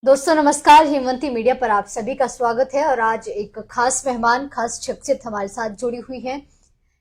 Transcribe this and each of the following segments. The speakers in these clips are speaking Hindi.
दोस्तों नमस्कार, हेमंती मीडिया पर आप सभी का स्वागत है। और आज एक खास मेहमान, खास शख्सियत हमारे साथ जुड़ी हुई है।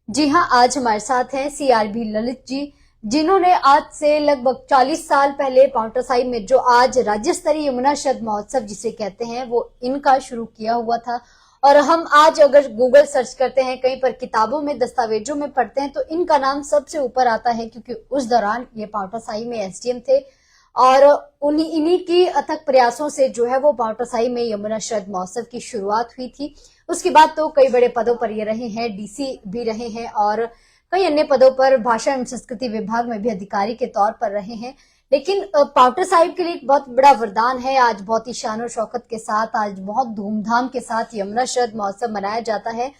जी हां, आज हमारे साथ हैं सीआरबी ललित जी, जिन्होंने आज से लगभग 40 साल पहले पांवटा साहिब में जो आज राज्य स्तरीय यमुना शरद महोत्सव जिसे कहते हैं, वो इनका शुरू किया हुआ था। और हम आज अगर गूगल सर्च करते हैं, कहीं पर किताबों में, दस्तावेजों में पढ़ते हैं, तो इनका नाम सबसे ऊपर आता है, क्योंकि उस दौरान ये पांवटा साहिब में एसडीएम थे। और इन्हीं की अथक प्रयासों से जो है वो पांवटा साहिब में यमुना शरद महोत्सव की शुरुआत हुई थी। उसके बाद तो कई बड़े पदों पर ये रहे हैं, डीसी भी रहे हैं और कई अन्य पदों पर भाषा एवं संस्कृति विभाग में भी अधिकारी के तौर पर रहे हैं। लेकिन पांवटा साहिब के लिए एक बहुत बड़ा वरदान है। आज बहुत ही शान और शौकत के साथ, आज बहुत धूमधाम के साथ यमुना शरद महोत्सव मनाया जाता है।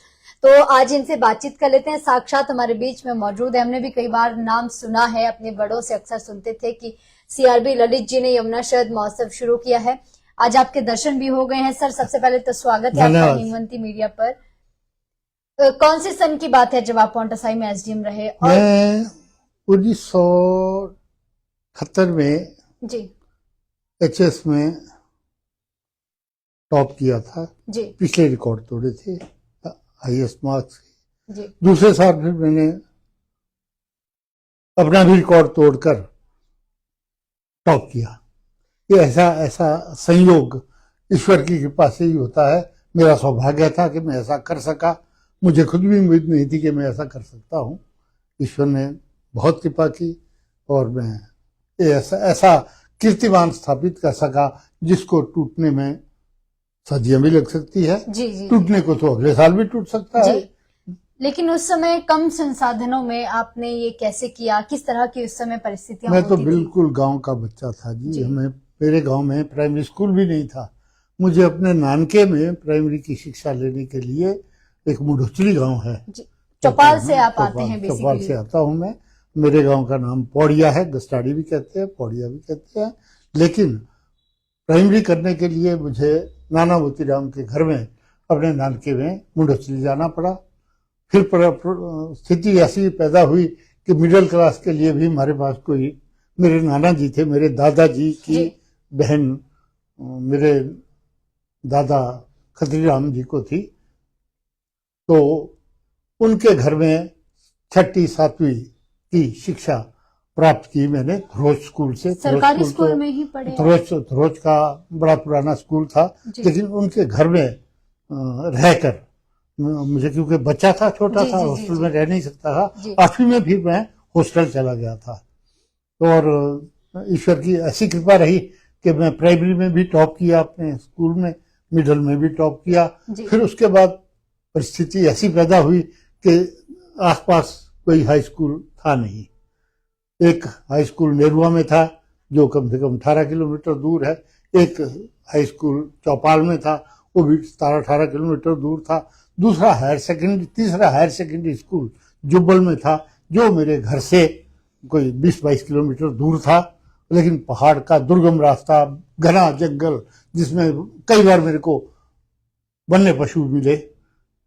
तो आज इनसे बातचीत कर लेते हैं। साक्षात हमारे बीच में मौजूद है। हमने भी कई बार नाम सुना है, अपने बड़ों से अक्सर सुनते थे कि सीआरबी ललित जी ने यमुना शरद महोत्सव शुरू किया है। आज आपके दर्शन भी हो गए हैं। सर, सबसे पहले तो स्वागत है आपका हेमंती मीडिया पर। कौन से सन की बात है जब आप पांवटा साहिब में एसडीएम रहे? और मैं 1978 में जी एचएस में टॉप किया था जी पिछले रिकॉर्ड तोड़े थे हाईएस्ट मार्क्स जी दूसरे साल फिर मैंने अपना भी रिकॉर्ड तोड़कर टॉप किया। ये ऐसा संयोग ईश्वर की कृपा से ही होता है। मेरा सौभाग्य था कि मैं ऐसा कर सका। मुझे खुद भी उम्मीद नहीं थी कि मैं ऐसा कर सकता हूँ। ईश्वर ने बहुत कृपा की और मैं ऐसा कीर्तिमान स्थापित कर सका जिसको टूटने में सदियां भी लग सकती है। जी टूटने को तो अगले साल भी टूट सकता है। लेकिन उस समय कम संसाधनों में आपने ये कैसे किया? किस तरह की उस समय परिस्थितियां मैं तो होती बिल्कुल गांव का बच्चा था जी। हमें मेरे गांव में प्राइमरी स्कूल भी नहीं था। मुझे अपने नानके में प्राइमरी की शिक्षा लेने के लिए, एक मुढ़ोचली गांव है, चौपाल से आप आते हैं बेसिकली? चौपाल से आता हूं मैं। मेरे गांव का नाम पौड़िया है, गस्ताड़ी भी कहते हैं, पौड़िया भी कहते हैं। लेकिन प्राइमरी करने के लिए मुझे नाना मोतीराम के घर में, अपने नानके में मुढ़ोचली जाना पड़ा। फिर स्थिति ऐसी पैदा हुई कि मिडिल क्लास के लिए भी हमारे पास कोई, मेरे नाना जी थे, मेरे दादाजी की बहन मेरे दादा खत्रीराम जी को थी, तो उनके घर में 6ठी 7वीं की शिक्षा प्राप्त की मैंने थरोच स्कूल से। सरकारी स्कूल में ही पढ़े? थरोच का बड़ा पुराना स्कूल था, लेकिन उनके घर में रहकर मुझे, क्योंकि बच्चा था, छोटा था, हॉस्टल में रह नहीं सकता था। 8वीं में भी मैं हॉस्टल चला गया था। और ईश्वर की ऐसी कृपा रही कि मैं प्राइमरी में भी टॉप किया अपने स्कूल में, मिडिल में भी टॉप किया। फिर उसके बाद परिस्थिति ऐसी पैदा हुई कि आसपास कोई हाई स्कूल था नहीं। एक हाई स्कूल नेरुआ में था जो कम से कम 18 किलोमीटर दूर है। एक हाई स्कूल चौपाल में था, वो भी 17-18 किलोमीटर दूर था। तीसरा हायर सेकेंडरी स्कूल जुब्बल में था, जो मेरे घर से कोई 20-22 किलोमीटर दूर था। लेकिन पहाड़ का दुर्गम रास्ता, घना जंगल, जिसमें कई बार मेरे को वन्य पशु मिले,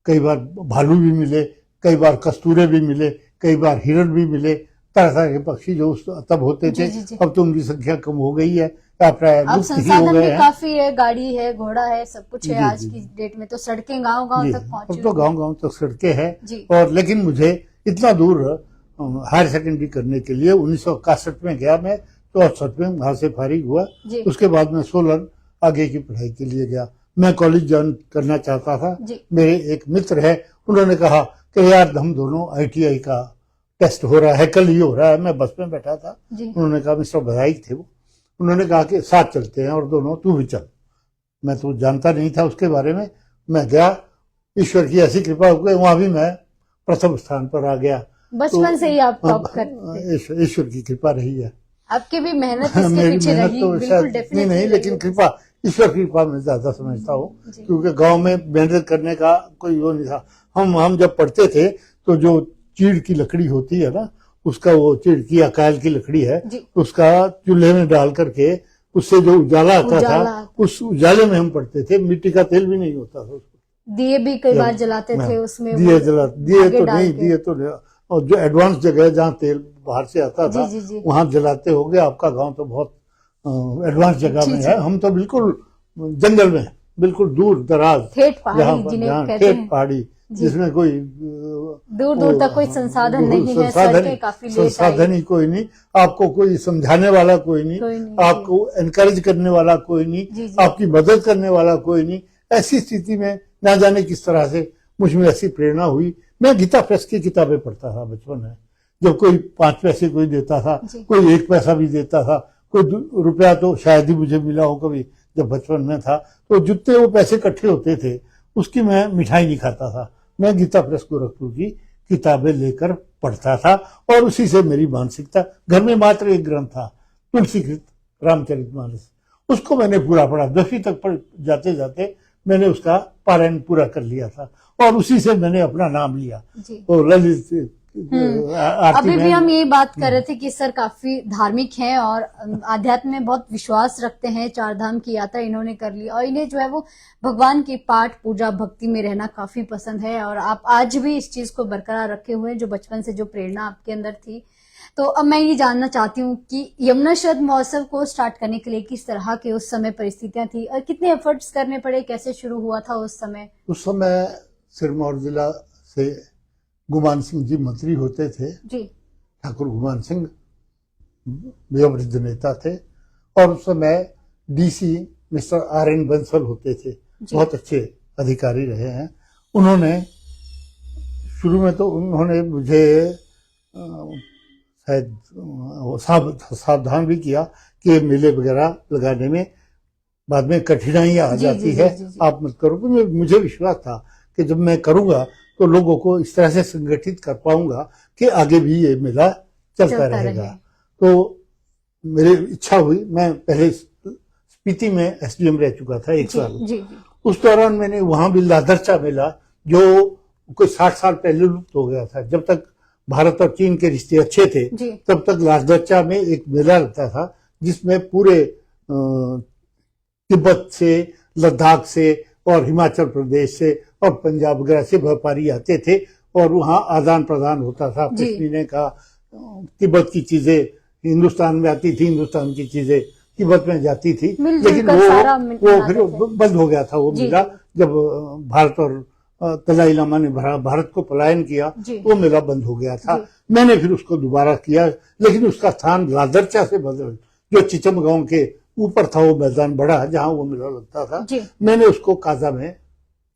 कई बार भालू भी मिले, कई बार कस्तूरे भी मिले, कई बार हिरण भी मिले, तरह तरह के पक्षी जो तब होते थे। अब तो उनकी संख्या कम हो गई है, अब संसाधन भी काफी है, गाड़ी है, घोड़ा है, सब कुछ है। आज की डेट में तो सड़कें गांव-गांव तक पहुंची। अब तो गांव-गांव तक सड़कें हैं। और लेकिन मुझे इतना दूर हायर सेकेंडरी करने के लिए 1961 में गया मैं, तो 68 में वहां से फारिग हुआ। उसके बाद मैं सोलन आगे की पढ़ाई के लिए गया। मैं कॉलेज ज्वाइन करना चाहता था। मेरे एक मित्र है, उन्होंने कहा कि यार हम दोनों ITI का टेस्ट हो रहा है, कल ही हो रहा है। मैं बस में बैठा था, उन्होंने कहा, मिस्टर बधाई थे वो, उन्होंने कहा कि साथ चलते हैं और दोनों तू भी चल। मैं तो जानता नहीं था उसके बारे में। मैं गया, ईश्वर की ऐसी कृपा हो गई, वहां भी मैं प्रथम स्थान पर आ गया। बचपन से ही आप टॉप करते थे? ईश्वर की कृपा रही है। आपकी भी मेहनत इसके पीछे रही? तो शायद नहीं, लेकिन कृपा, ईश्वर की कृपा मैं ज्यादा समझता हूँ, क्योंकि गांव में मेहनत करने का कोई वो नहीं था। हम जब पढ़ते थे तो जो चीड़ की लकड़ी होती है ना, उसका, वो चीड़ की अकाल की लकड़ी है, उसका चूल्हे में डाल करके उससे जो उजाला आता था, उस उजाले में हम पढ़ते थे। मिट्टी का तेल भी नहीं होता था उसको। दिए भी कई बार जलाते थे उसमें? दिए तो नहीं। और जो एडवांस जगह जहाँ तेल बाहर से आता था, वहां जलाते होंगे। आपका गांव तो बहुत एडवांस जगह में है, हम तो बिल्कुल जंगल में, बिल्कुल दूर दराज, ठेठ पहाड़ी जिन्हें कहते ठेठ हैं, पहाड़ी, जिसमें कोई दूर दूर तक कोई संसाधन नहीं है, सड़कें काफी लेट आई, संसाधन ही कोई नहीं, आपको कोई समझाने वाला कोई नहीं, आपको एनकरेज करने वाला कोई नहीं, आपकी मदद करने वाला कोई नहीं। ऐसी स्थिति में ना जाने किस तरह से मुझ में ऐसी प्रेरणा हुई। मैं गीता प्रेस की किताबें पढ़ता था बचपन में, जब कोई 5 पैसे कोई देता था, कोई 1 पैसा भी देता था, कोई रुपया तो शायद ही मुझे मिला हो कभी, जब बचपन में था, तो जितने वो पैसे इकट्ठे होते थे उसकी मैं मिठाई नहीं खाता था। मैं गीता प्रेस गोरखपुर की किताबें लेकर पढ़ता था और उसी से मेरी मानसिकता, घर में मात्र एक ग्रंथ था, तुलसीकृत रामचरितमानस, उसको मैंने पूरा पढ़ा। 10वीं तक पढ़ जाते जाते मैंने उसका पारायण पूरा कर लिया था और उसी से मैंने अपना नाम लिया। तो ललित अभी भी हम ये बात कर रहे थे कि सर काफी धार्मिक हैं और आध्यात्म में बहुत विश्वास रखते हैं। 4 धाम की यात्रा इन्होंने कर ली और इन्हें जो है वो भगवान की पाठ पूजा भक्ति में रहना काफी पसंद है और आप आज भी इस चीज को बरकरार रखे हुए हैं, जो बचपन से जो प्रेरणा आपके अंदर थी। तो अब मैं ये जानना चाहती हूँ कि यमुना शरद महोत्सव को स्टार्ट करने के लिए किस तरह के उस समय परिस्थितियां थी और कितने एफर्ट्स करने पड़े, कैसे शुरू हुआ था उस समय? उस समय सिरमौर जिला से गुमान सिंह जी मंत्री होते थे जी, ठाकुर गुमान सिंह वयोवृद्ध नेता थे, और उस समय डीसी मिस्टर RN बंसल होते थे, बहुत अच्छे अधिकारी रहे हैं। उन्होंने शुरू में तो उन्होंने मुझे शायद सावधान भी किया कि मेले वगैरह लगाने में बाद में कठिनाइयां आ जाती है, आप मत करो। मुझे विश्वास था कि जब मैं करूंगा तो लोगों को इस तरह से संगठित कर पाऊंगा कि आगे भी ये मेला चलता रहेगा। तो मेरी इच्छा हुई, मैं पहले स्पीति में SDM रह चुका था 1 साल, उस दौरान मैंने वहां भी लादरचा मेला, जो कोई 60 साल पहले लुप्त हो गया था, जब तक भारत और चीन के रिश्ते अच्छे थे तब तक लादरचा में एक मेला लगता था जिसमें पूरे तिब्बत से, लद्दाख से और हिमाचल प्रदेश से और पंजाब वगैरह से व्यापारी आते थे और वहाँ आदान प्रदान होता था। पश्मीने का, तिब्बत की चीजें हिंदुस्तान में आती थी, हिंदुस्तान की चीजें तिब्बत में जाती थी, लेकिन वो फिर बंद हो गया था वो मेला। जब भारत और दलाई लामा ने भारत को पलायन किया वो मेला बंद हो गया था। मैंने फिर उसको दोबारा किया, लेकिन उसका स्थान लादरचा से बदल, जो चिचमगांव के ऊपर था वो मैदान बड़ा जहां वो मेला लगता था, मैंने उसको काजा में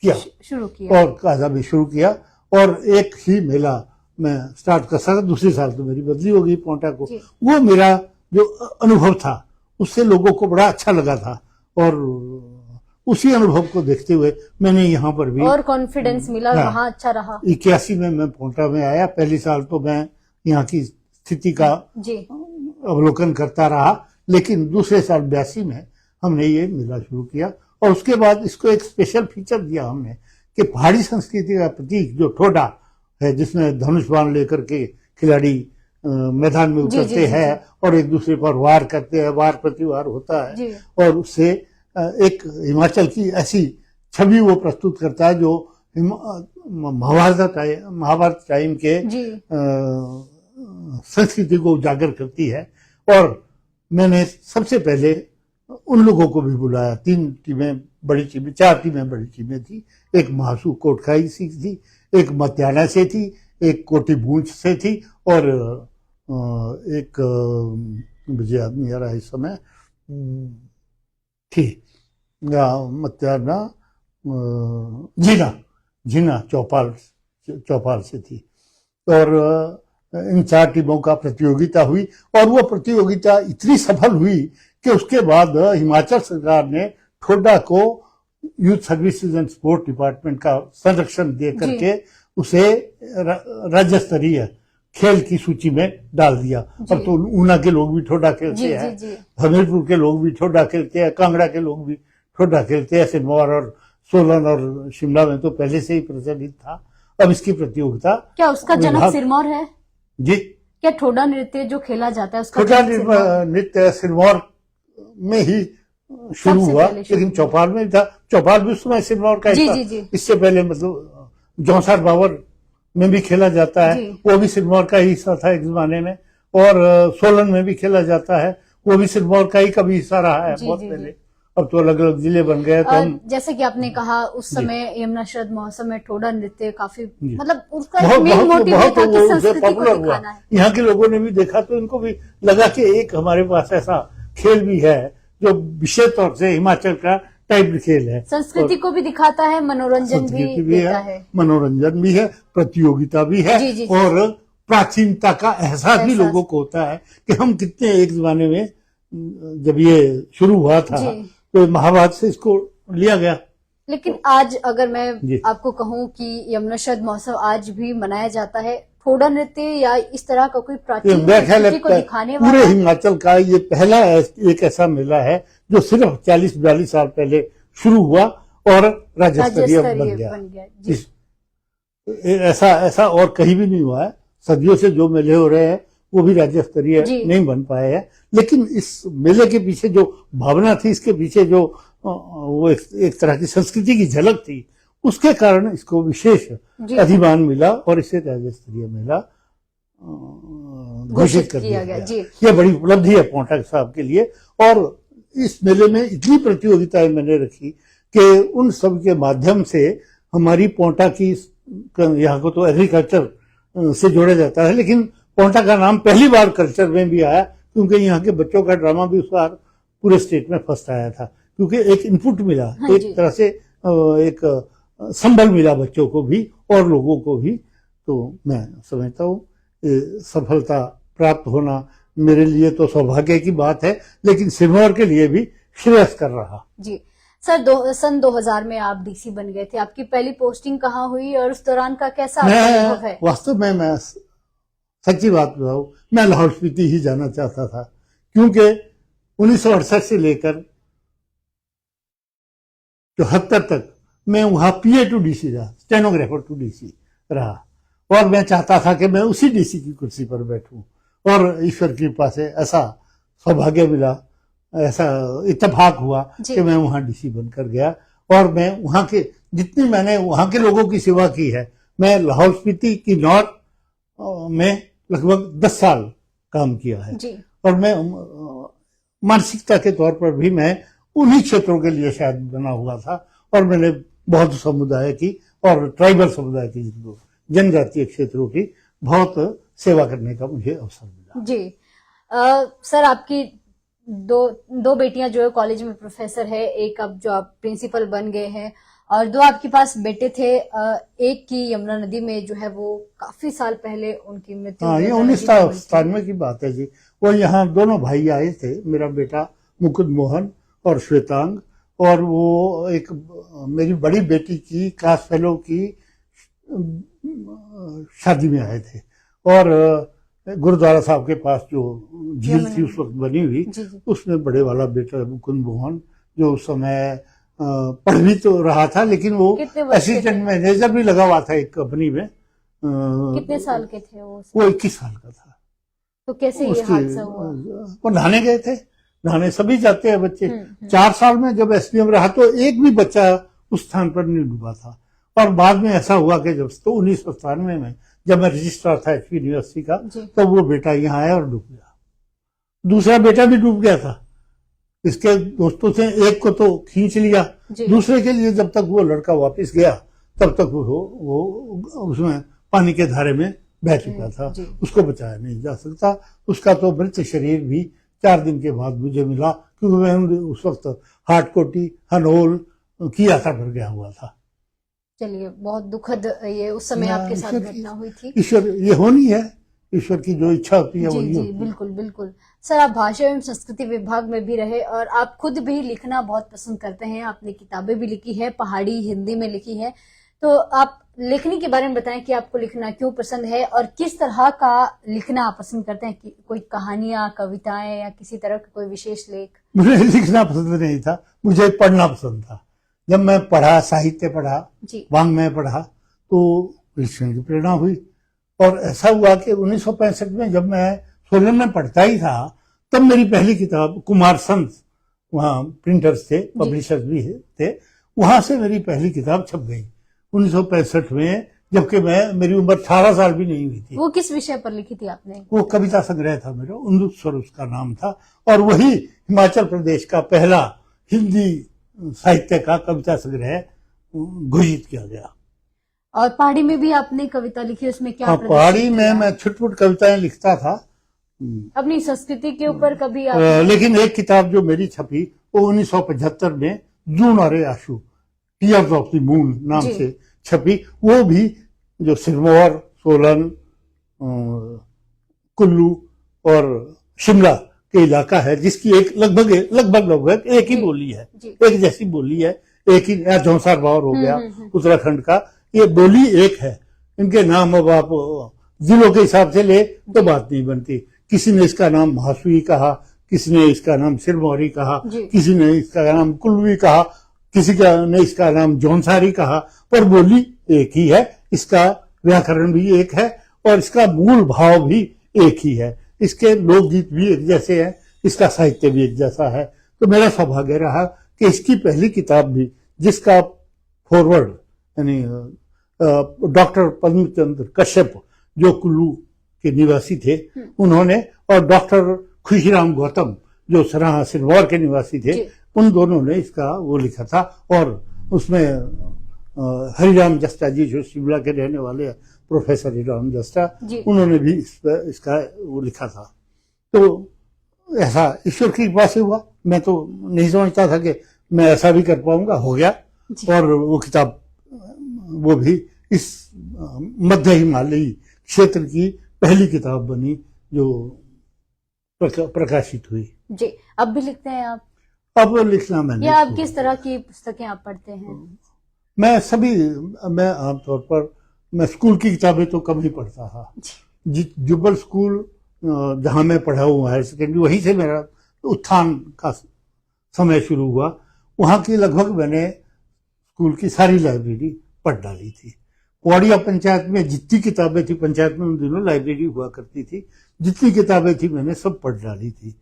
शुरू किया और काजा में शुरू किया। और एक ही मेला मैं स्टार्ट कर सका, दूसरे साल तो मेरी बदली हो गई पोंटा को। वो मेरा जो अनुभव था उससे लोगों को बड़ा अच्छा लगा था और उसी अनुभव को देखते हुए मैंने यहाँ पर भी और कॉन्फिडेंस मिला, वहाँ अच्छा रहा। 81 में मैं पोंटा में आया। पहली साल तो मैं यहाँ की स्थिति का अवलोकन करता रहा, लेकिन दूसरे साल 82 में हमने ये मेला शुरू किया और उसके बाद इसको एक स्पेशल फीचर दिया हमने कि पहाड़ी संस्कृति का प्रतीक जो ठोडा है, जिसमें धनुष बाण लेकर के खिलाड़ी मैदान में उतरते हैं और एक दूसरे पर वार करते हैं, वार प्रतिवार होता है, और उससे एक हिमाचल की ऐसी छवि वो प्रस्तुत करता है जो महाभारत टाइम के संस्कृति को उजागर करती है। और मैंने सबसे पहले उन लोगों को भी बुलाया, 3 टीमें बड़ी टीमें, 4 टीमें बड़ी टीमें थी। एक महासू कोटखाई से थी, एक मत्याना से थी, एक कोटी बूंच से थी और एक मुझे याद नहीं आ रहा इस समय थी मत्याना, झीना चौपाल से थी। और इन 4 टीमों का प्रतियोगिता हुई और वो प्रतियोगिता इतनी सफल हुई कि उसके बाद हिमाचल सरकार ने ठोडा को youth services and sport department का संरक्षण दे करके उसे राज्य स्तरीय खेल की सूची में डाल दिया। अब तो ऊना के लोग भी ठोडा खेलते हैं, हमीरपुर के लोग भी ठोडा खेलते हैं, कांगड़ा के लोग भी ठोडा खेलते हैं। सिरमौर और सोलन और शिमला में तो पहले से ही प्रचलित था। अब इसकी प्रतियोगिता, क्या उसका जनक सिरमौर है जी? क्या ठोडा नृत्य जो खेला जाता है उसका ठोडा नृत्य सिरमौर में ही शुरू हुआ, लेकिन चौपाल में था। चौपाल भी उस समय सिरमौर का ही था। इससे पहले मतलब जौसार बावर में भी खेला जाता है, वो भी सिरमौर का ही हिस्सा था एक जमाने में। और सोलन में भी खेला जाता है, वो भी सिरमौर का ही कभी हिस्सा रहा है जी, बहुत जी, पहले। अब तो अलग अलग जिले बन गए तो हम जैसे कि आपने कहा उस समय यमुना शरद महोत्सव में ठोडा नृत्य काफी जी। मतलब उसका बहुत मेन बहुत मोटिव ये बहुत था कि वो संस्कृति को पॉपुलर हुआ। दिखाना है। यहाँ के लोगों ने भी देखा तो इनको भी लगा कि एक हमारे पास ऐसा खेल भी है जो विशेष तौर से हिमाचल का टाइप खेल है। संस्कृति को भी दिखाता है, मनोरंजन भी संस्कृति भी देता है, है। मनोरंजन भी है, प्रतियोगिता भी है जी, जी, जी। और प्राचीनता का एहसास भी एहसास। लोगों को होता है कि हम कितने एक जमाने में जब ये शुरू हुआ था जी। तो महाभारत से इसको लिया गया। लेकिन आज अगर मैं जी। आपको कहूं कि यमुना शरद महोत्सव आज भी मनाया जाता है, ठोडा नृत्य या इस तरह का कोई प्राचीन मेरा ख्याल संस्कृति को है दिखाने पूरे वाला हिमाचल का ये पहला एक ऐसा मेला है जो सिर्फ 40-42 साल पहले शुरू हुआ और राज्य स्तरीय बन गया। जी। ऐसा और कहीं भी नहीं हुआ है। सदियों से जो मेले हो रहे हैं वो भी राज्य स्तरीय जी। नहीं बन पाए हैं, लेकिन इस मेले के पीछे जो भावना थी, इसके पीछे जो वो एक तरह की संस्कृति की झलक थी, उसके कारण इसको विशेष जी। अधिमान मिला और इसे राज्य स्तरीय मेला घोषित कर दिया गया। जी। यह बड़ी उपलब्धि है पोंटा साहब के लिए। और इस मेले में इतनी प्रतियोगिताएं मैंने रखी कि उन सब के माध्यम से हमारी पोंटा की, यहाँ को तो एग्रीकल्चर से जोड़ा जाता है, लेकिन पोंटा का नाम पहली बार कल्चर में भी आया क्योंकि यहाँ के बच्चों का ड्रामा भी उस बार पूरे स्टेट में फर्स्ट आया था, क्योंकि एक इनपुट मिला। हाँ एक तरह से एक संबल मिला बच्चों को भी और लोगों को भी। तो मैं समझता हूँ सफलता प्राप्त होना मेरे लिए तो सौभाग्य की बात है, लेकिन सिरमौर के लिए भी श्रेयस्कर रहा। जी सर, सन 2000 में आप डीसी बन गए थे। आपकी पहली पोस्टिंग कहाँ हुई और उस दौरान का कैसा अनुभव है? वास्तव में मैं सच्ची बात बताऊं, मैं लाहौल स्पीति ही जाना चाहता था, क्योंकि 1968 से लेकर 74 तक मैं वहां PA टू DC रहा, स्टेनोग्राफर टू DC रहा, और मैं चाहता था कि मैं उसी DC की कुर्सी पर बैठूं। और ईश्वर की कृपा से ऐसा सौभाग्य मिला, ऐसा इत्तेफाक हुआ कि मैं वहां DC बनकर गया। और मैं वहां के जितनी मैंने वहां के लोगों की सेवा की है, मैं लाहौल स्पीति की नॉर्थ में लगभग 10 साल काम किया है। जी। और मैं मानसिकता के तौर पर भी मैं उन्हीं क्षेत्रों के लिए शायद बना हुआ था, और मैंने बहुत समुदाय की और ट्राइबल समुदाय की, जनजातीय क्षेत्रों की बहुत सेवा करने का मुझे अवसर मिला। जी। सर, आपकी दो बेटियां जो है कॉलेज में प्रोफेसर है, एक अब जो आप प्रिंसिपल बन गए हैं, और 2 आपके पास बेटे थे। एक की यमुना नदी में जो है वो काफी साल पहले उनकी मृत्यु। हाँ, ये 1997 की बात है जी। वो यहाँ दोनों भाई आए थे, मेरा बेटा मुकुंद मोहन और श्वेतांग, और वो एक मेरी बड़ी बेटी की क्लास फेलो की शादी में आए थे। और गुरुद्वारा साहब के पास जो झील थी उस वक्त बनी हुई, उसमें बड़े वाला बेटा मुकुंद मोहन, जो उस समय पढ़ भी तो रहा था, लेकिन वो असिस्टेंट मैनेजर भी लगा हुआ था एक कंपनी में। कितने साल के थे वो? 21 साल का था। तो कैसे ये हादसा हुआ? वो नहाने गए थे, नहाने सभी जाते हैं बच्चे। 4 साल में जब SPM रहा तो एक भी बच्चा उस स्थान पर नहीं डूबा था। और बाद में ऐसा हुआ कि जब तो 1997 में जब मैं रजिस्ट्रार था HP यूनिवर्सिटी का, तब वो बेटा यहाँ आया और डूब गया। दूसरा बेटा भी डूब गया था। इसके दोस्तों से एक को तो खींच लिया, दूसरे के लिए जब तक वो लड़का वापस गया तब तक वो उसमें पानी के धारे में बह चुका था, उसको बचाया नहीं जा सकता। उसका तो मृत शरीर भी 4 दिन के बाद मुझे मिला, क्योंकि मैं उस वक्त हाटकोटी हनोल की यात्रा पर गया हुआ था। चलिए, बहुत दुखद ये उस समय आपके साथ घटना हुई थी। ईश्वर ये होनी है, ईश्वर की जो इच्छा होती है वो जी, बिल्कुल बिल्कुल। सर, आप भाषा एवं संस्कृति विभाग में भी रहे और आप खुद भी लिखना बहुत पसंद करते हैं। आपने किताबें भी लिखी है, पहाड़ी हिंदी में लिखी है। तो आप लेखनी के बारे में बताएं कि आपको लिखना क्यों पसंद है और किस तरह का लिखना आप पसंद करते हैं? कि कोई कहानियां, कविताएं या किसी तरह का कोई विशेष लेख? मुझे लिखना पसंद नहीं था, मुझे पढ़ना पसंद था। जब मैं पढ़ा, साहित्य पढ़ा, वाङ्मय पढ़ा, तो लिखने की प्रेरणा हुई। और ऐसा हुआ कि 1965 में जब मैं सोलन में पढ़ता ही था, तब मेरी पहली किताब कुमार संत, वहाँ प्रिंटर्स थे, पब्लिशर्स भी थे, वहां से मेरी पहली किताब छप गई 1965 में। जबकि मेरी उम्र 18 साल भी नहीं हुई थी। वो किस विषय पर लिखी थी आपने? वो कविता संग्रह था मेरा, उन्दुत स्वर उसका नाम था, और वही हिमाचल प्रदेश का पहला हिंदी साहित्य का कविता संग्रह घोषित किया गया। और पहाड़ी में भी आपने कविता लिखी, उसमें क्या हाँ, प्रदर्शित पहाड़ी में किया? मैं छुटपुट कविताएं लिखता था। अपनी संस्कृति के ऊपर कभी लेकिन एक किताब जो मेरी छपी वो 1975 में जून और आशु, टीयर्स ऑफ द मून नाम जी। से छपी। वो भी जो सिरमौर, सोलन, कुल्लू और शिमला के इलाका है, जिसकी एक लगभग एक ही जी। बोली है, जी। एक जैसी बोली है, एक ही, या जौनसार बावर हो गया उत्तराखंड का, ये बोली एक है। इनके नाम अब आप जिलों के हिसाब से ले तो बात नहीं बनती। किसी ने इसका नाम महासुई कहा, किसी ने इसका नाम सिरमौरी कहा, किसी ने इसका नाम कुल्लवी कहा, किसी ने इसका नाम जौनसारी कहा, पर बोली एक ही है। इसका व्याकरण भी एक है और इसका मूल भाव भी एक ही है। इसके लोकगीत भी एक जैसे हैं, इसका साहित्य भी एक जैसा है। तो मेरा सौभाग्य रहा कि इसकी पहली किताब भी, जिसका फॉरवर्ड यानी डॉक्टर पद्मचंद्र कश्यप जो कुल्लू के निवासी थे उन्होंने, और डॉक्टर खुशीराम गौतम जो सराहा सिरमौर के निवासी थे, उन दोनों ने इसका वो लिखा था। और उसमें हरिराम जस्टा जी जो शिमला के रहने वाले हैं, प्रोफेसर हरिराम जस्टा, उन्होंने भी इसका वो लिखा था। तो ऐसा ईश्वर की कृपा से हुआ। मैं तो नहीं समझता था कि मैं ऐसा भी कर पाऊंगा, हो गया। और वो किताब, वो भी इस मध्य हिमालयी क्षेत्र की पहली किताब बनी जो प्रकाशित हुई। जी। अब भी लिखते हैं आप? अब लिखना मैंने, या आप किस तरह की पुस्तकें आप पढ़ते हैं? मैं आमतौर पर मैं स्कूल की किताबें तो कम ही पढ़ता था। जुब्बल स्कूल जहां मैं पढ़ा हूँ हायर सेकेंडरी, वहीं से मेरा उत्थान का समय शुरू हुआ। वहां की लगभग मैंने स्कूल की सारी लाइब्रेरी पढ़ डाली थी। पौड़िया पंचायत में जितनी किताबें थी, पंचायत में उन दिनों लाइब्रेरी हुआ करती थी, जितनी किताबें थी मैंने सब पढ़ डाली थी।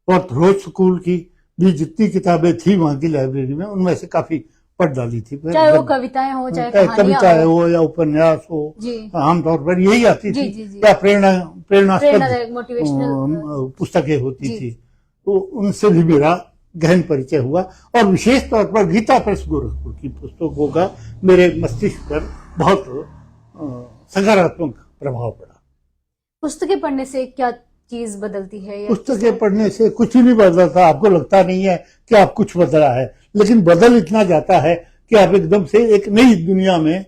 और रोज स्कूल की भी जितनी किताबें थी वहां की लाइब्रेरी में, उनमें से काफी पढ़ डाली थी। चाहे वो कविताएं हो, चाहे कविताएं हो या उपन्यास हो, आमतौर पर यही आती थी, या प्रेरणास्पद पुस्तकें होती थी। तो उनसे भी मेरा गहन परिचय हुआ। और विशेष तौर पर गीता प्रेस गोरखपुर की पुस्तकों का मेरे मस्तिष्क पर बहुत सकारात्मक प्रभाव पड़ा। पुस्तकें पढ़ने से क्या चीज बदलती है? पुस्तकें पढ़ने से कुछ ही नहीं बदलता। आपको लगता नहीं है कि आप कुछ बदला है, लेकिन बदल इतना जाता है कि आप एकदम से एक नई दुनिया में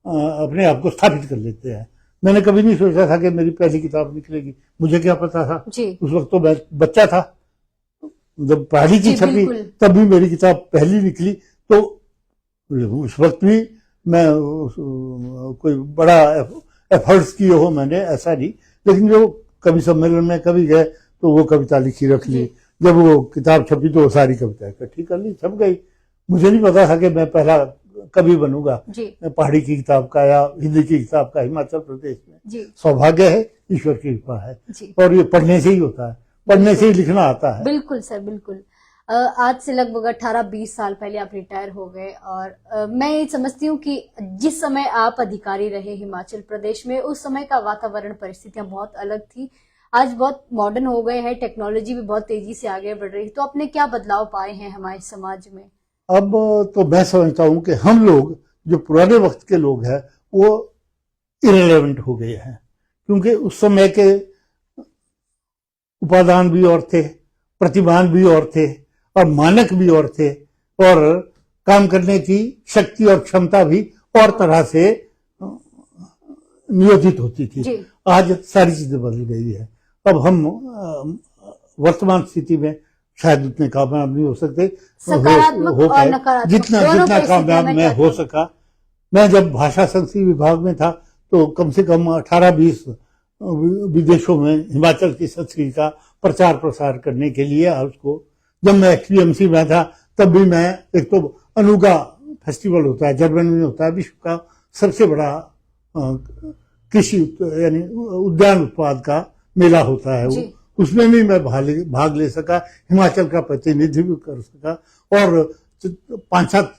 अपने आप को स्थापित कर लेते हैं। मैंने कभी नहीं सोचा था कि मेरी पहली किताब निकलेगी। मुझे क्या पता था? उस वक्त तो मैं बच्चा था। जब पहली की छपी तब भी मेरी किताब पहली निकली, तो उस वक्त भी मैं कोई बड़ा एफर्ट्स किए हो मैंने, ऐसा नहीं। लेकिन जो कवि सम्मेलन में कभी गए तो वो कविता लिखी रख ली। जब वो किताब छपी तो वो सारी कविता इकट्ठी कर ली, छप गई। मुझे नहीं पता था कि मैं पहला कवि बनूंगा पहाड़ी की किताब का या हिंदी की किताब का हिमाचल प्रदेश में। सौभाग्य है, ईश्वर की कृपा है। और ये पढ़ने से ही होता है, पढ़ने से ही लिखना आता है। बिल्कुल सर, बिल्कुल। आज से लगभग 18-20 साल पहले आप रिटायर हो गए, और मैं ये समझती हूँ कि जिस समय आप अधिकारी रहे हिमाचल प्रदेश में, उस समय का वातावरण, परिस्थितियां बहुत अलग थी। आज बहुत मॉडर्न हो गए हैं, टेक्नोलॉजी भी बहुत तेजी से आगे बढ़ रही है। तो आपने क्या बदलाव पाए हैं हमारे समाज में? अब तो मैं समझता हूँ कि हम लोग जो पुराने वक्त के लोग हैं वो इरेलेवेंट हो गए हैं, क्योंकि उस समय के उपादान भी और थे, प्रतिमान भी और थे, और मानक भी और थे, और काम करने की शक्ति और क्षमता भी और तरह से नियोजित होती थी। आज सारी चीजें बदल गई है। अब हम वर्तमान स्थिति में शायद उतने कामयाब नहीं हो सकते। जितना कामयाब मैं हो सका। मैं जब भाषा संस्कृति विभाग में था तो कम से कम 18-20 विदेशों में हिमाचल की संस्कृति का प्रचार प्रसार करने के लिए, उसको जब मैं HPMC में था तब भी मैं, एक तो अनुगा फेस्टिवल होता है, जर्मनी में होता है, विश्व का सबसे बड़ा कृषि यानी उद्यान उत्पाद का मेला होता है, वो उसमें भी मैं भाग ले सका, हिमाचल का प्रतिनिधित्व कर सका, और 5-7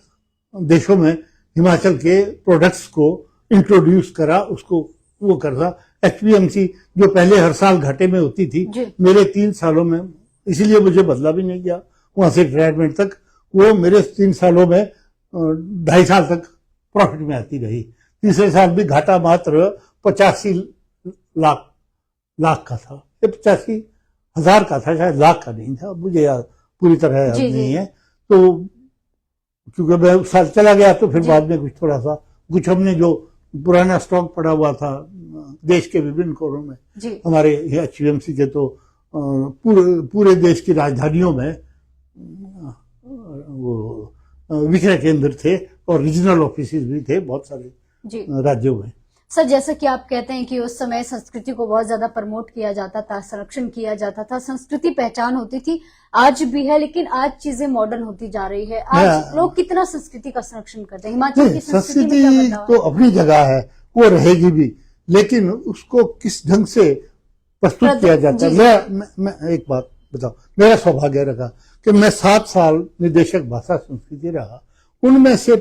देशों में हिमाचल के प्रोडक्ट्स को इंट्रोड्यूस करा उसको, वो कर रहा। एचपीएमसी जो पहले हर साल घाटे में होती थी, मेरे 3 सालों में, इसीलिए मुझे बदला भी नहीं गया वहां से रिटायरमेंट तक, वो मेरे 3 सालों में 2.5 साल तक प्रॉफिट में आती रही। तीसरे साल भी घाटा मात्र 85 लाख का था, 85,000 का था, शायद लाख का नहीं था, मुझे याद पूरी तरह याद नहीं है। तो क्योंकि मैं उस साल चला गया तो फिर बाद में कुछ हमने जो पुराना स्टॉक पड़ा हुआ था देश के विभिन्न कोनों में, हमारे एचपीएमसी के तो पूरे देश की राजधानियों में वो विक्रय केंद्र थे और रीजनल ऑफिस भी थे बहुत सारे राज्यों में। सर, जैसा कि आप कहते हैं कि उस समय संस्कृति को बहुत ज्यादा प्रमोट किया जाता था, संरक्षण किया जाता था, संस्कृति पहचान होती थी, आज भी है, लेकिन आज चीजें मॉडर्न होती जा रही है। आज लोग कितना संस्कृति का संरक्षण करते हैं? हिमाचल की संस्कृति तो अपनी जगह है, वो रहेगी भी, लेकिन उसको किस ढंग से प्रस्तुत किया जाता है। मैं एक बात बताऊं, मेरा सौभाग्य रहा कि मैं 7 साल निदेशक भाषा संस्कृति रहा। उनमें से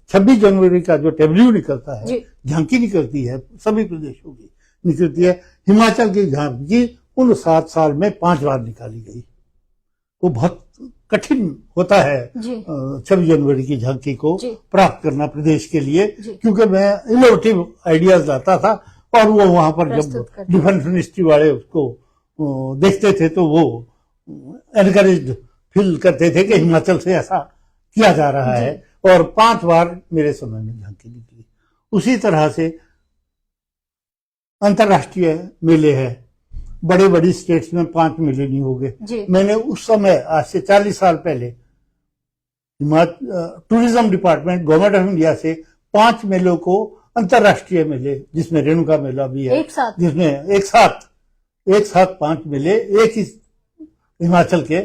26 जनवरी का जो टेबल्यू निकलता है, झांकी निकलती है, सभी प्रदेशों की निकलती है, हिमाचल की झांकी उन 7 साल में 5 बार निकाली गई। वो बहुत कठिन होता है 26 जनवरी की झांकी को प्राप्त करना प्रदेश के लिए, क्योंकि मैं इनोवेटिव आइडियाज लाता था और वो वहां पर जब डिफेंस मिनिस्ट्री वाले उसको देखते थे तो वो एनकरेज फील करते थे कि हिमाचल से ऐसा किया जा रहा है, और 5 बार मेरे समय में झांकी निकली। उसी तरह से अंतर्राष्ट्रीय मेले हैं, बड़ी स्टेट्स में 5 मेले नहीं हो गए। मैंने उस समय, आज से 40 साल पहले, tourism department government of India से 5 मेलों को अंतर्राष्ट्रीय मेले, जिसमें रेणुका मेला भी है, जिसमें एक साथ 5 मेले एक ही हिमाचल के,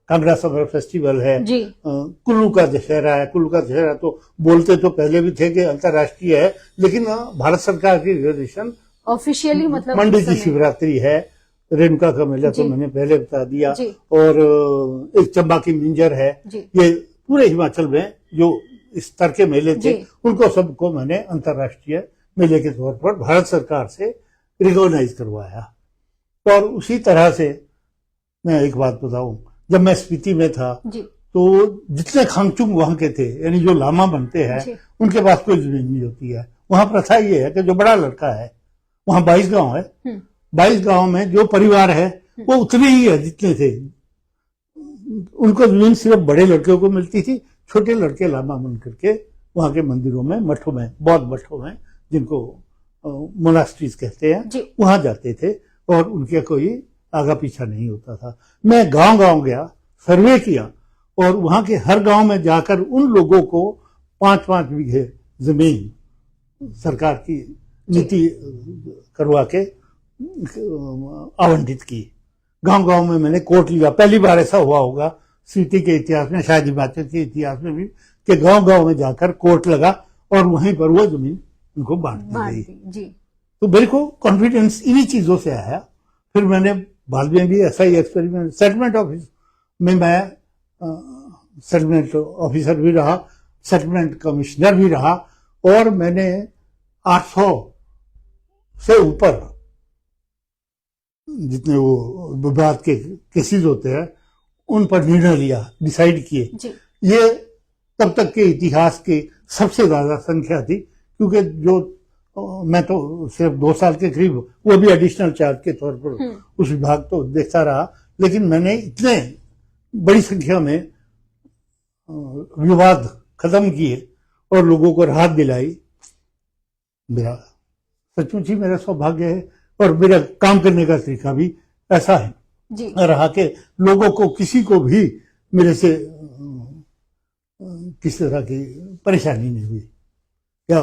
कांगड़ा समर फेस्टिवल है, कुल्लू का दशहरा है। कुल्लू का दशहरा तो बोलते तो पहले भी थे कि अंतर्राष्ट्रीय है, लेकिन भारत सरकार की रिजर्वेशन ऑफिशियली मतलब मंडी की शिवरात्रि है, रेणुका का मेला तो मैंने पहले बता दिया, और एक चंबा की मिंजर है। ये पूरे हिमाचल में जो इस स्तर के मेले थे, उनको सबको मैंने अंतर्राष्ट्रीय मेले के तौर पर भारत सरकार से रिकॉग्नाइज करवाया। और उसी तरह से मैं एक बात बताऊं, जब मैं स्पीति में था तो जितने खांगचुंग वहां के थे, यानी जो लामा बनते हैं, उनके पास कोई जमीन नहीं होती है। वहां प्रथा ये है कि जो बड़ा लड़का है, वहां 22 गांव है, 22 गांव में जो परिवार है वो उतने ही है जितने थे। उनको जमीन सिर्फ बड़े लड़कों को मिलती थी, छोटे लड़के लामा बन करके वहां के मंदिरों में, मठों में, बौद्ध मठों में, जिनको मोनास्ट्रीज कहते हैं, वहां जाते थे और उनके कोई आगा पीछा नहीं होता था। मैं गांव गया, सर्वे किया, और वहां के हर गांव में जाकर उन लोगों को 5-5 बीघे जमीन सरकार की नीति करवा के आवंटित की। गांव में मैंने कोर्ट लिया। पहली बार ऐसा हुआ होगा सिटी के इतिहास में, शायद हिमाचल के इतिहास में भी, कि गांव में जाकर कोर्ट लगा और वहीं पर वो जमीन उनको बांट दी गई। तो मेरे को कॉन्फिडेंस इन्हीं चीजों से आया। फिर मैंने बाद में भी ऐसा ही एक्सपेरिमेंट, सेटलमेंट ऑफिस में मैं सेटलमेंट ऑफिसर भी रहा, सेटलमेंट कमिश्नर भी रहा, और मैंने 800 से ऊपर जितने वो विवाद के केसेस होते हैं उन पर निर्णय लिया, डिसाइड किए। ये तब तक के इतिहास की सबसे ज्यादा संख्या थी, क्योंकि जो मैं तो सिर्फ 2 साल के करीब, वो भी एडिशनल चार्ज के तौर पर उस विभाग तो देखता रहा, लेकिन मैंने इतने बड़ी संख्या में विवाद खत्म किए और लोगों को राहत दिलाई। मेरा सचमुच ही मेरा सौभाग्य है, और मेरा काम करने का तरीका भी ऐसा है रहा कि लोगों को, किसी को भी मेरे से किसी तरह की परेशानी नहीं हुई। क्या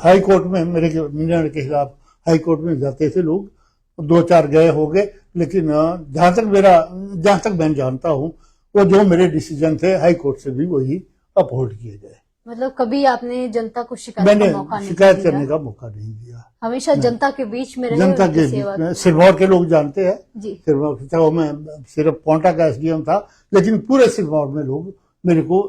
हाई कोर्ट में मेरे निर्णय के खिलाफ हाई कोर्ट में जाते थे लोग, 2-4 गए हो गए, लेकिन जहां तक मैं जानता हूं, वो जो मेरे डिसीजन थे हाई कोर्ट से भी वही अपहोल्ड किए गए। मतलब कभी आपने जनता को शिकायत करने का मौका नहीं दिया। हमेशा जनता के बीच में रहे। जनता के बीच में सिरमौर के लोग जानते हैं, सिरमौर में सिर्फ पोंटा का एसडीएम था, लेकिन पूरे सिरमौर में लोग मेरे को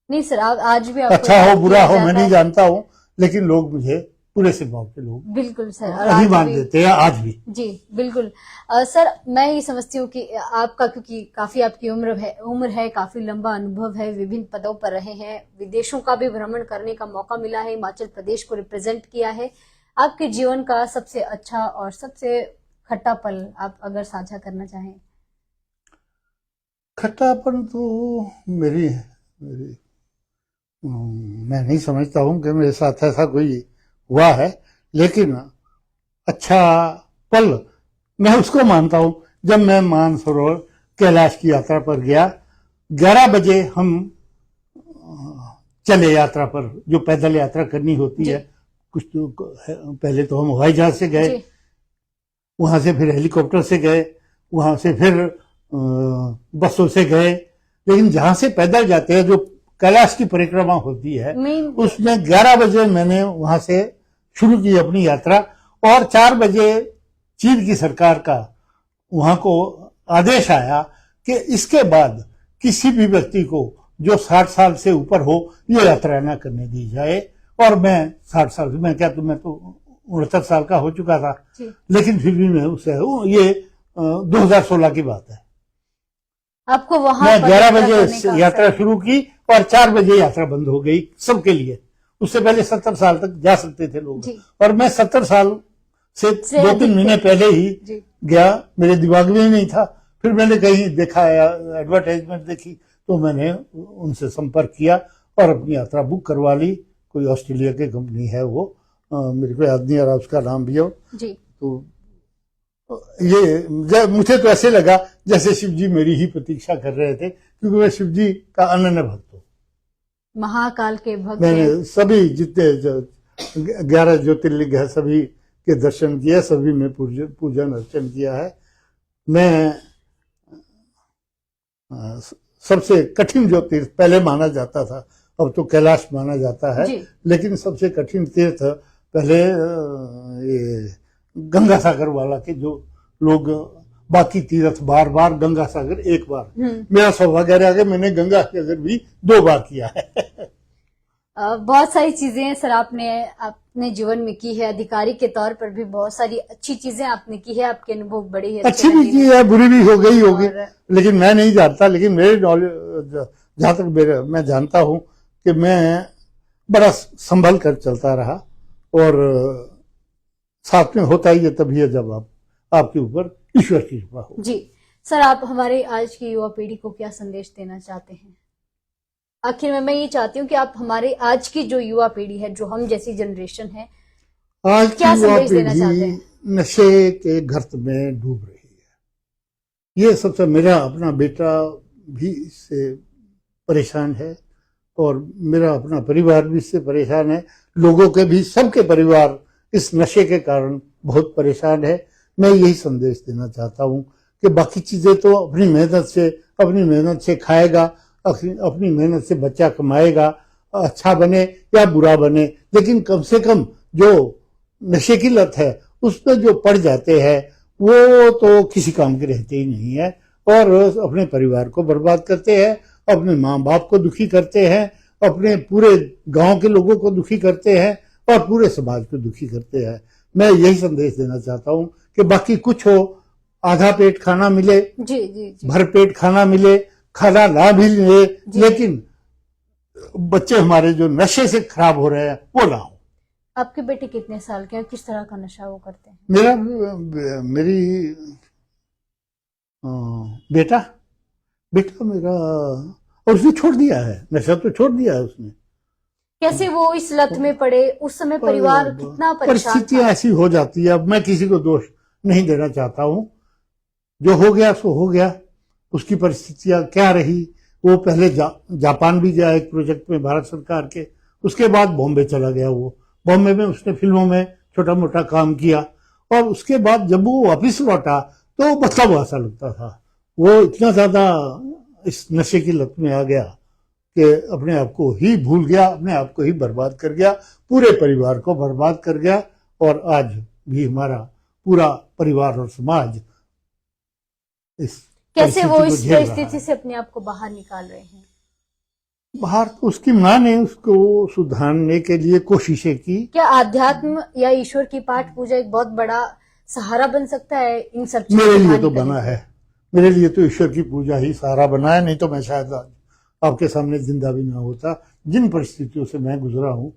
नहीं सर, आज भी आपको अच्छा याद हो बुरा किया हो जाता मैं नहीं है। जानता हूँ, लेकिन लोग मुझे पूरे स्वभाव के लोग बिल्कुल सर, और आज अभिमान भी देते हैं आज भी। जी बिल्कुल। सर मैं ये समझती हूँ कि आपका, क्योंकि काफी आपकी उम्र है, काफी लंबा अनुभव है, विभिन्न पदों पर रहे हैं, विदेशों का भी भ्रमण करने का मौका मिला है, हिमाचल प्रदेश को रिप्रेजेंट किया है। आपके जीवन का सबसे अच्छा और सबसे खट्टा पल आप अगर साझा करना चाहें। खट्टापन तो मेरी मेरी मैं नहीं समझता हूँ कि मेरे साथ ऐसा कोई हुआ है, लेकिन अच्छा पल मैं उसको मानता हूँ जब मैं मानसरोवर कैलाश की यात्रा पर गया। 11 बजे हम चले यात्रा पर, जो पैदल यात्रा करनी होती जी है। कुछ तो पहले तो हम हवाई जहाज से गए, जी वहां से फिर हेलीकॉप्टर से गए, वहां से फिर बसों से गए। लेकिन जहां से पैदल जाते हैं, जो कैलाश की परिक्रमा होती है, मेन उसमें 11 बजे मैंने वहां से शुरू की अपनी यात्रा। और 4 बजे चीन की सरकार का वहां को आदेश आया कि इसके बाद किसी भी व्यक्ति को जो 60 साल से ऊपर हो ये यात्रा न करने दी जाए। और मैं 60 साल में क्या, तो मैं तो 69 साल का हो चुका था, जी। लेकिन फिर भी मैं उससे ये 2016 की बात है। आपको वहां मैं 11 पदयात्रा करने बजे का यात्रा अवसर- शुरू की और 4 बजे यात्रा बंद हो गई सबके लिए। उससे पहले 70 साल तक जा सकते थे लोग, जी। और मैं 70 साल से से 2-3 अधिक महीने थे। पहले ही जी गया, मेरे दिमाग में ही नहीं था। फिर मैंने कहीं देखा, एडवर्टाइजमेंट देखी, तो मैंने उनसे संपर्क किया और अपनी यात्रा बुक करवा ली। कोई ऑस्ट्रेलिया की कंपनी है वो, मेरे को याद नहीं आ रहा उसका नाम भी हो। जी तो ये मुझे तो ऐसे लगा जैसे शिव जी मेरी ही प्रतीक्षा कर रहे थे, क्योंकि मैं शिव जी का अनन्य भक्त हूँ। महाकाल के भक्त मैंने हैं। सभी जितने 11 ज्योतिर्लिंग है सभी के दर्शन किए, सभी में पूजन अर्चन किया है। मैं सबसे कठिन जो तीर्थ पहले माना जाता था, अब तो कैलाश माना जाता है, जी लेकिन सबसे कठिन तीर्थ पहले ये गंगा सागर वाला के जो लोग बाकी तीर्थ बार बार, गंगा सागर एक बार। मेरा सौभाग्य रहा कि मैंने गंगा सागर भी 2 बार किया है। बहुत सारी चीजें सर आपने अपने जीवन में की है, अधिकारी के तौर पर भी बहुत सारी अच्छी चीजें आपने की है, आपके अनुभव बड़े ही अच्छी रहे भी की हैं। है, बुरी भी हो गई होगी, और- लेकिन मैं नहीं जानता। लेकिन मेरे नॉलेज, जहां तक मैं जानता हूं कि मैं बड़ा संभल कर चलता रहा, और साथ में होता ही है तभी है जब आपके ऊपर ईश्वर की कृपा हो। जी सर, आप हमारे आज की युवा पीढ़ी को क्या संदेश देना चाहते हैं? आखिर में मैं ये चाहती हूँ कि आप हमारे आज की जो युवा पीढ़ी है, जो हम जैसी जनरेशन है, आज क्या की युवा संदेश देना चाहते पीढ़ी हैं? नशे के गर्त में डूब रही है। ये सबसे, मेरा अपना बेटा भी इससे परेशान है, और मेरा अपना परिवार भी इससे परेशान है। लोगों के भी, सबके परिवार इस नशे के कारण बहुत परेशान है। मैं यही संदेश देना चाहता हूँ कि बाकी चीजें तो अपनी मेहनत से खाएगा, अपनी मेहनत से बच्चा कमाएगा, अच्छा बने या बुरा बने, लेकिन कम से कम जो नशे की लत है उसमें जो पड़ जाते हैं वो तो किसी काम के रहते ही नहीं है, और अपने परिवार को बर्बाद करते हैं, अपने माँ बाप को दुखी करते हैं, अपने पूरे गांव के लोगों को दुखी करते हैं, और पूरे समाज को दुखी करते हैं। मैं यही संदेश देना चाहता हूं कि बाकी कुछ हो, आधा पेट खाना मिले, जी जी जी भर पेट खाना मिले, खाना ना भी मिले, लेकिन बच्चे हमारे जो नशे से खराब हो रहे हैं वो ना हो। आपके बेटे कितने साल के हैं, किस तरह का नशा वो करते हैं? मेरी बेटा मेरा, और उसने छोड़ दिया है, नशा तो छोड़ दिया है उसने। कैसे वो इस लत में पड़े? उस समय परिवार कितना परेशान परिस्थितियां था? ऐसी हो जाती है। अब मैं किसी को दोष नहीं देना चाहता हूं, जो हो गया सो हो गया। उसकी परिस्थितियां क्या रही, वो पहले जापान भी गया एक प्रोजेक्ट में भारत सरकार के, उसके बाद बॉम्बे चला गया। वो बॉम्बे में उसने फिल्मों में छोटा मोटा काम किया, और उसके बाद जब वो वापिस लौटा तो बदला हुआ सा लगता था। वो इतना ज्यादा इस नशे की लत में आ गया कि अपने आप को ही भूल गया, अपने आप को ही बर्बाद कर गया, पूरे परिवार को बर्बाद कर गया। और आज भी हमारा पूरा परिवार और समाज इस कैसे वो परिस्थिति को इस झेल रहा परिस्थिति है। से अपने आप को बाहर निकाल रहे हैं? बाहर उसकी माँ ने उसको सुधारने के लिए कोशिशें की। क्या आध्यात्म या ईश्वर की पाठ पूजा एक बहुत बड़ा सहारा बन सकता है इन सब चीजों मेरे को लिए हानि तो करने बना से? है, मेरे लिए तो ईश्वर की पूजा ही सहारा बना है, नहीं तो मैं शायद आज आपके सामने जिंदा भी ना होता। जिन परिस्थितियों से मैं गुजरा हूं,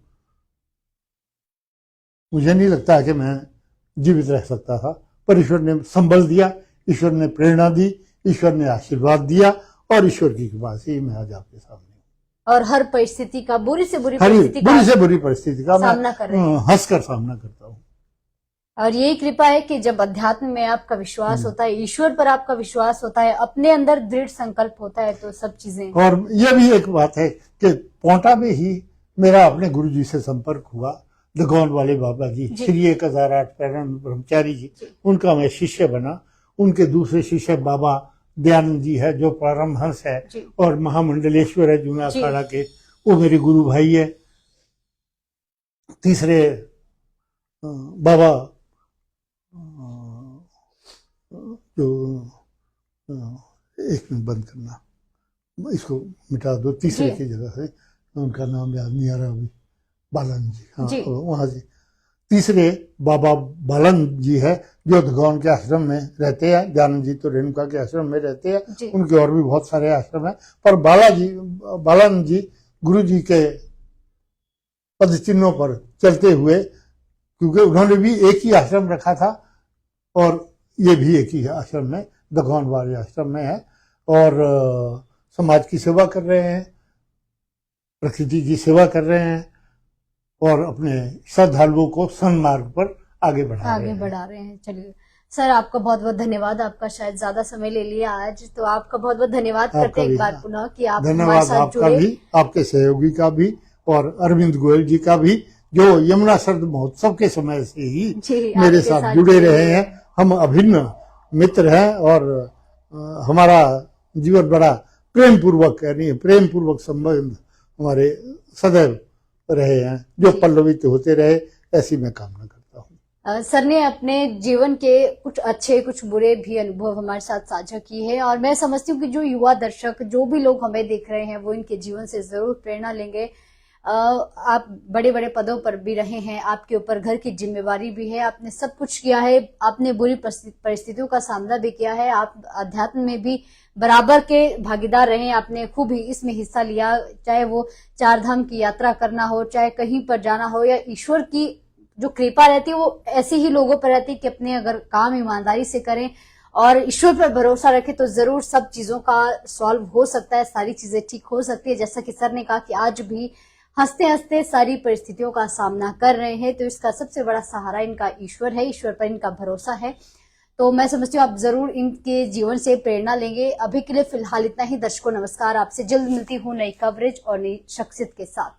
मुझे नहीं लगता कि मैं जीवित रह सकता था, पर ईश्वर ने संबल दिया, ईश्वर ने प्रेरणा दी, ईश्वर ने आशीर्वाद दिया, और ईश्वर की कृपा से ही मैं आज आपके सामने हूं। और हर परिस्थिति का, बुरी से बुरी हर परिस्थिति का बुरी से बुरी परिस्थिति का मैं सामना कर रहे हैं। हंसकर सामना करता हूँ। और यही कृपा है कि जब अध्यात्म में आपका विश्वास होता है, ईश्वर पर आपका विश्वास होता है, अपने अंदर दृढ़ संकल्प होता है, तो सब चीजें। और यह भी एक बात है कि पोंटा में ही मेरा अपने गुरु जी से संपर्क हुआ, दगौन वाले बाबा जी, श्री 1008 पैरण ब्रह्मचारी जी, उनका मैं शिष्य बना। उनके दूसरे शिष्य बाबा दयानंद जी है, जो परमहंस है और महामंडलेश्वर है जूना अखाड़ा के, वो मेरे गुरु भाई है। तीसरे बाबा जो एक मिनट बंद करना, इसको मिटा दो, तीसरे की जगह से उनका नाम याद नहीं आ रहा अभी, बालन जी, हाँ वहां से तीसरे बाबा बालन जी है, जो दगौन के आश्रम में रहते हैं। दयानंद जी तो रेणुका के आश्रम में रहते हैं, उनके और भी बहुत सारे आश्रम हैं, पर बालन जी गुरु जी के पद चिन्हों पर चलते हुए, क्योंकि उन्होंने भी एक ही आश्रम रखा था और ये भी एक ही आश्रम में, दगौन वाले आश्रम में है, और समाज की सेवा कर रहे हैं, प्रकृति की सेवा कर रहे हैं, और अपने श्रद्धालुओं को सन्मार्ग पर आगे बढ़ा रहे हैं। चलिए सर, आपका बहुत बहुत धन्यवाद। आपका शायद ज्यादा समय ले लिया आज, तो आपका बहुत बहुत धन्यवाद करते हैं एक बार पुनः कि आप हमारे साथ जुड़े। भी, आपके सहयोगी का भी, और अरविंद गोयल जी का भी, जो यमुना शरद महोत्सव के समय से ही मेरे साथ जुड़े रहे हैं। हम अभिन्न मित्र हैं, और हमारा जीवन बड़ा प्रेम पूर्वक संबंध हमारे सदैव रहे हैं, जो पल्लवित होते रहे, ऐसी मैं कामना करता हूँ। सर ने अपने जीवन के कुछ अच्छे कुछ बुरे भी अनुभव हमारे साथ साझा किए हैं, और मैं समझती हूँ कि जो युवा दर्शक, जो भी लोग हमें देख रहे हैं, वो इनके जीवन से जरूर प्रेरणा लेंगे। आप बड़े बड़े पदों पर भी रहे हैं, आपके ऊपर घर की जिम्मेवारी भी है, आपने सब कुछ किया है, आपने बुरी परिस्थितियों का सामना भी किया है, आप अध्यात्म में भी बराबर के भागीदार रहे, आपने खूब इसमें हिस्सा लिया, चाहे वो 4 धाम की यात्रा करना हो, चाहे कहीं पर जाना हो, या ईश्वर की जो कृपा रहती है वो ऐसे ही लोगों पर रहती है कि अपने अगर काम ईमानदारी से करें और ईश्वर पर भरोसा रखें, तो जरूर सब चीजों का सॉल्व हो सकता है, सारी चीजें ठीक हो सकती है। जैसा कि सर ने कहा कि आज भी हंसते हंसते सारी परिस्थितियों का सामना कर रहे हैं, तो इसका सबसे बड़ा सहारा इनका ईश्वर है, ईश्वर पर इनका भरोसा है। तो मैं समझती हूँ आप जरूर इनके जीवन से प्रेरणा लेंगे। अभी के लिए फिलहाल इतना ही। दर्शकों नमस्कार, आपसे जल्द मिलती हूँ नई कवरेज और नई शख्सियत के साथ।